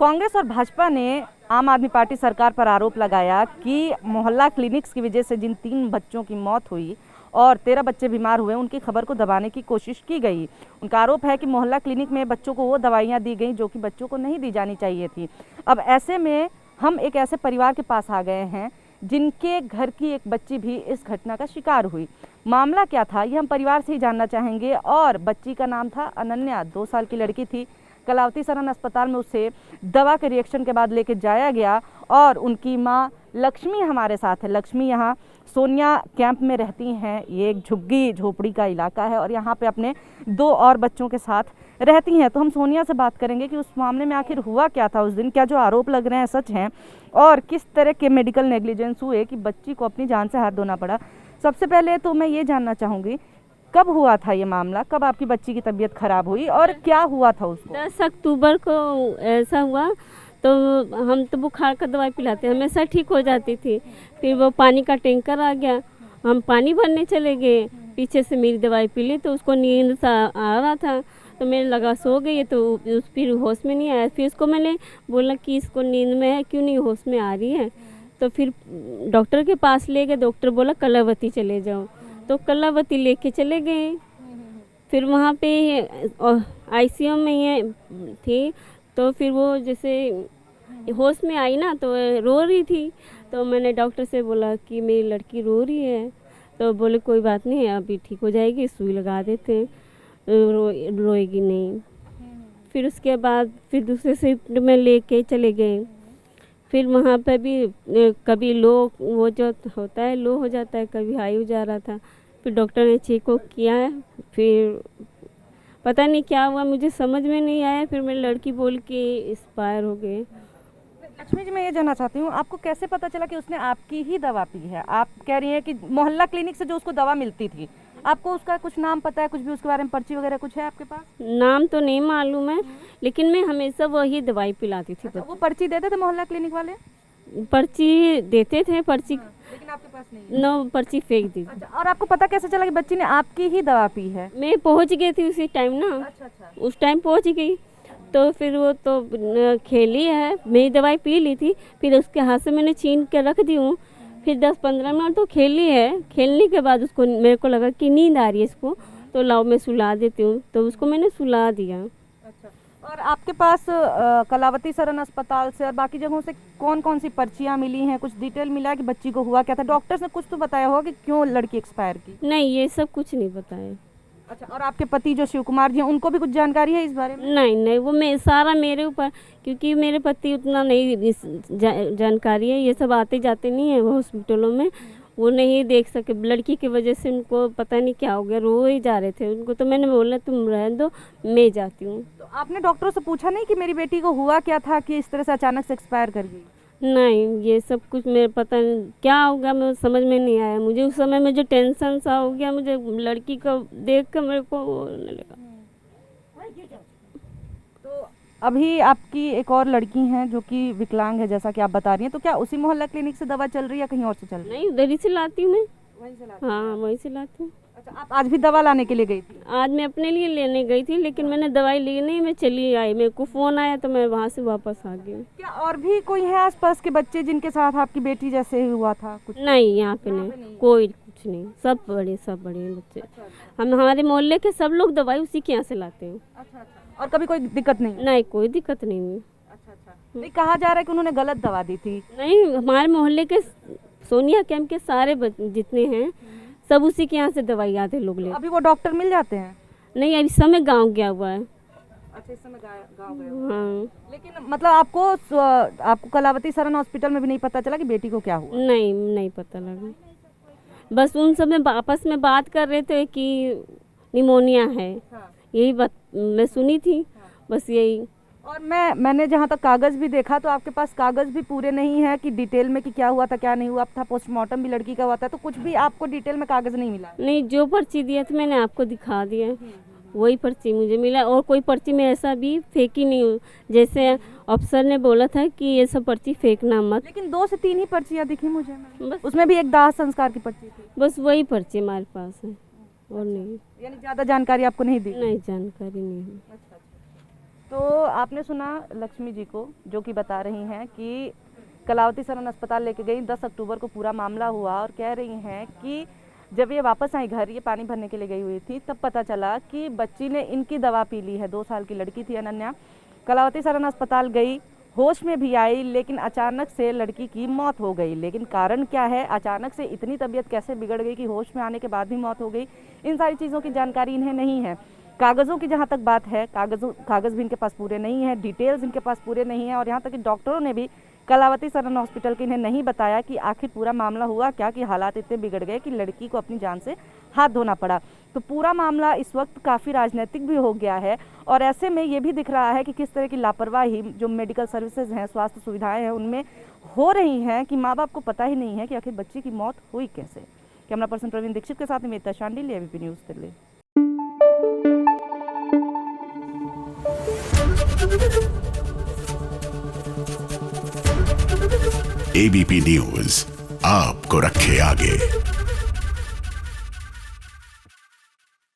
कांग्रेस और भाजपा ने आम आदमी पार्टी सरकार पर आरोप लगाया कि मोहल्ला क्लिनिक्स की वजह से जिन 3 बच्चों की मौत हुई और 13 बच्चे बीमार हुए, उनकी खबर को दबाने की कोशिश की गई। उनका आरोप है कि मोहल्ला क्लिनिक में बच्चों को वो दवाइयाँ दी गई जो कि बच्चों को नहीं दी जानी चाहिए थी। अब ऐसे में हम एक ऐसे परिवार के पास आ गए हैं जिनके घर की एक बच्ची भी इस घटना का शिकार हुई। मामला क्या था ये हम परिवार से ही जानना चाहेंगे। और बच्ची का नाम था अनन्या, 2 साल की लड़की थी। कलावती सरन अस्पताल में उसे दवा के रिएक्शन के बाद लेके जाया गया और उनकी माँ लक्ष्मी हमारे साथ है। लक्ष्मी यहाँ सोनिया कैंप में रहती हैं। ये एक झुग्गी झोपड़ी का इलाका है और यहाँ पे अपने 2 और बच्चों के साथ रहती हैं। तो हम सोनिया से बात करेंगे कि उस मामले में आखिर हुआ क्या था उस दिन, क्या जो आरोप लग रहे हैं सच हैं और किस तरह के मेडिकल नेग्लिजेंस हुए कि बच्ची को अपनी जान से हाथ धोना पड़ा। सबसे पहले तो मैं ये जानना चाहूँगी, कब हुआ था ये मामला, कब आपकी बच्ची की तबीयत खराब हुई और क्या हुआ था उसको? 10 अक्टूबर को ऐसा हुआ। तो हम तो बुखार का दवाई पिलाते हमेशा ठीक हो जाती थी। फिर वो पानी का टैंकर आ गया, हम पानी भरने चले गए। पीछे से मेरी दवाई पी ली तो उसको नींद सा आ रहा था तो मेरे लगा सो गई है, तो उस फिर होश में नहीं आया। फिर उसको मैंने बोला कि इसको नींद में है, क्यों नहीं होश में आ रही है। तो फिर डॉक्टर के पास ले गए। डॉक्टर बोला कलावती चले जाओ, तो कलावती लेके चले गए। फिर वहाँ पे आईसीयू में ये थी। तो फिर वो जैसे होश में आई ना तो रो रही थी। तो मैंने डॉक्टर से बोला कि मेरी लड़की रो रही है। तो बोले कोई बात नहीं, अभी ठीक हो जाएगी, सुई लगा देते हैं, रोएगी नहीं। फिर उसके बाद फिर दूसरे शिफ्ट में लेके चले गए। फिर वहाँ पे भी कभी लो, वो जो होता है लो हो जाता है, कभी हाई हो जा रहा था। फिर डॉक्टर ने चेक किया है, फिर पता नहीं क्या हुआ, मुझे समझ में नहीं आया। फिर मेरी लड़की बोल के एक्सपायर हो गए। लक्ष्मी जी, मैं ये जानना चाहती हूँ, आपको कैसे पता चला कि उसने आपकी ही दवा पी है? आप कह रही हैं कि मोहल्ला क्लिनिक से जो उसको दवा मिलती थी, आपको उसका कुछ नाम पता है, कुछ भी उसके बारे में पर्ची वगैरह कुछ है आपके पास? नाम तो नहीं मालूम है, लेकिन मैं हमेशा वही दवाई पिलाती थी। वो पर्ची देते थे मोहल्ला क्लिनिक वाले? पर्ची देते थे, पर्ची लेकिन आपके पास नहीं? नो, पर्ची फेंक दी। अच्छा, और आपको पता कैसे चला कि बच्ची ने आपकी ही दवा पी है? मैं पहुंच गई थी उसी टाइम ना। अच्छा। उस टाइम पहुंच गई तो फिर वो तो खेली है, मेरी दवाई पी ली थी। फिर उसके हाथ से मैंने छीन के रख दी हूँ। फिर 10-15 मिनट तो खेली है। खेलने के बाद उसको मेरे को लगा कि नींद आ रही है इसको, तो लाओ मैं सुला देती हूँ, तो उसको मैंने सुला दिया। अच्छा, और आपके पास कलावती सरन अस्पताल से और बाकी जगहों से कौन कौन सी पर्चियाँ मिली हैं? कुछ डिटेल मिला है कि बच्ची को हुआ क्या था? डॉक्टर्स ने कुछ तो बताया होगा कि क्यों लड़की एक्सपायर की? नहीं, ये सब कुछ नहीं बताया। अच्छा, और आपके पति जो शिव कुमार जी हैं, उनको भी कुछ जानकारी है इस बारे में? नहीं, वो मैं सारा मेरे ऊपर, क्योंकि मेरे पति उतना नहीं जानकारी है। ये सब आते जाते नहीं है वो हॉस्पिटलों में, वो नहीं देख सके। लड़की की वजह से उनको पता नहीं क्या हो गया, रो ही जा रहे थे उनको। तो मैंने बोला तुम रहने दो, मैं जाती हूँ। तो आपने डॉक्टरों से पूछा नहीं कि मेरी बेटी को हुआ क्या था कि इस तरह से अचानक से एक्सपायर कर गई? नहीं, ये सब कुछ मेरे पता नहीं क्या होगा, मैं समझ में नहीं आया। मुझे उस समय में जो टेंशन सा हो गया, मुझे लड़की को देख कर मेरे को होने लगा। तो अभी आपकी एक और लड़की हैं जो कि विकलांग है जैसा कि आप बता रही हैं, तो क्या उसी मोहल्ला क्लिनिक से दवा चल रही है या कहीं और से चल रही है? नहीं, उधर ही से लाती हूँ मैं। वहीं से हाँ, वहीं से लाती हूँ। अच्छा, आप आज भी दवा लाने के लिए गई थी? आज मैं अपने लिए लेने गई थी, लेकिन मैंने दवाई ली नहीं, मैं चली आई। मेरे को फ़ोन आया तो मैं वहाँ से वापस आ गई। क्या और भी कोई है आसपास के बच्चे जिनके साथ आपकी बेटी जैसे ही हुआ था कुछ? नहीं, यहाँ पे नहीं, कोई कुछ नहीं। सब बड़े हैं बच्चे। हम हमारे मोहल्ले के सब लोग दवाई उसी के यहाँ से लाते हैं। अच्छा, और कभी कोई दिक्कत नहीं? नहीं, कोई दिक्कत नहीं हुई। अच्छा। नहीं, कहा जा रहा है कि उन्होंने गलत दवा दी थी। नहीं, हमारे मोहल्ले के सोनिया कैंप के सारे जितने हैं सब उसी के यहाँ से दवाई आते लोग ले। अभी वो डॉक्टर मिल जाते हैं? नहीं, अभी समय गांव गया हुआ है। अच्छा, इस समय गाँव गए हो। हाँ। लेकिन मतलब आपको कलावती सरन हॉस्पिटल में भी नहीं पता चला कि बेटी को क्या हुआ? नहीं पता लगा। बस उन सब में आपस में बात कर रहे थे कि निमोनिया है। यही बात मैं सुनी थी, बस यही। और मैंने जहाँ तक कागज़ भी देखा तो आपके पास कागज़ भी पूरे नहीं है कि डिटेल में कि क्या हुआ था क्या नहीं हुआ था। पोस्टमार्टम भी लड़की का हुआ था, तो कुछ भी आपको डिटेल में कागज़ नहीं मिला? नहीं, जो पर्ची दिया था मैंने आपको दिखा दिया, वही पर्ची मुझे मिला। और कोई पर्ची में ऐसा भी फेंकी नहीं हूँ, जैसे अफसर ने बोला था कि ये सब पर्ची फेंकना मत। लेकिन 2 से 3 ही पर्चियाँ दिखी मुझे। बस उसमें भी एक दाह संस्कार की पर्ची थी। बस वही पर्ची हमारे पास है, और नहीं। यानी ज़्यादा जानकारी आपको नहीं दी? नहीं, जानकारी नहीं है। तो आपने सुना लक्ष्मी जी को जो कि बता रही हैं कि कलावती सरन अस्पताल लेके गई, 10 अक्टूबर को पूरा मामला हुआ और कह रही हैं कि जब ये वापस आई घर, ये पानी भरने के लिए गई हुई थी, तब पता चला कि बच्ची ने इनकी दवा पी ली है। 2 साल की लड़की थी अनन्या। कलावती सरन अस्पताल गई, होश में भी आई, लेकिन अचानक से लड़की की मौत हो गई। लेकिन कारण क्या है, अचानक से इतनी तबीयत कैसे बिगड़ गई कि होश में आने के बाद भी मौत हो गई, इन सारी चीज़ों की जानकारी इन्हें नहीं है। कागज़ों की जहाँ तक बात है, कागज़ भी इनके पास पूरे नहीं है, डिटेल्स इनके पास पूरे नहीं है, और यहाँ तक कि डॉक्टरों ने भी कलावती सरन हॉस्पिटल के इन्हें नहीं बताया कि आखिर पूरा मामला हुआ क्या, कि हालात इतने बिगड़ गए कि लड़की को अपनी जान से हाथ धोना पड़ा। तो पूरा मामला इस वक्त काफ़ी राजनीतिक भी हो गया है, और ऐसे में ये भी दिख रहा है कि किस तरह की लापरवाही जो मेडिकल सर्विसेज हैं, स्वास्थ्य सुविधाएं हैं, उनमें हो रही हैं कि माँ बाप को पता ही नहीं है कि आखिर बच्ची की मौत हुई कैसे। कैमरा पर्सन प्रवीण दीक्षित के साथ Nivedita Shandil, ABP news Delhi. ABP news आपको रखे आगे।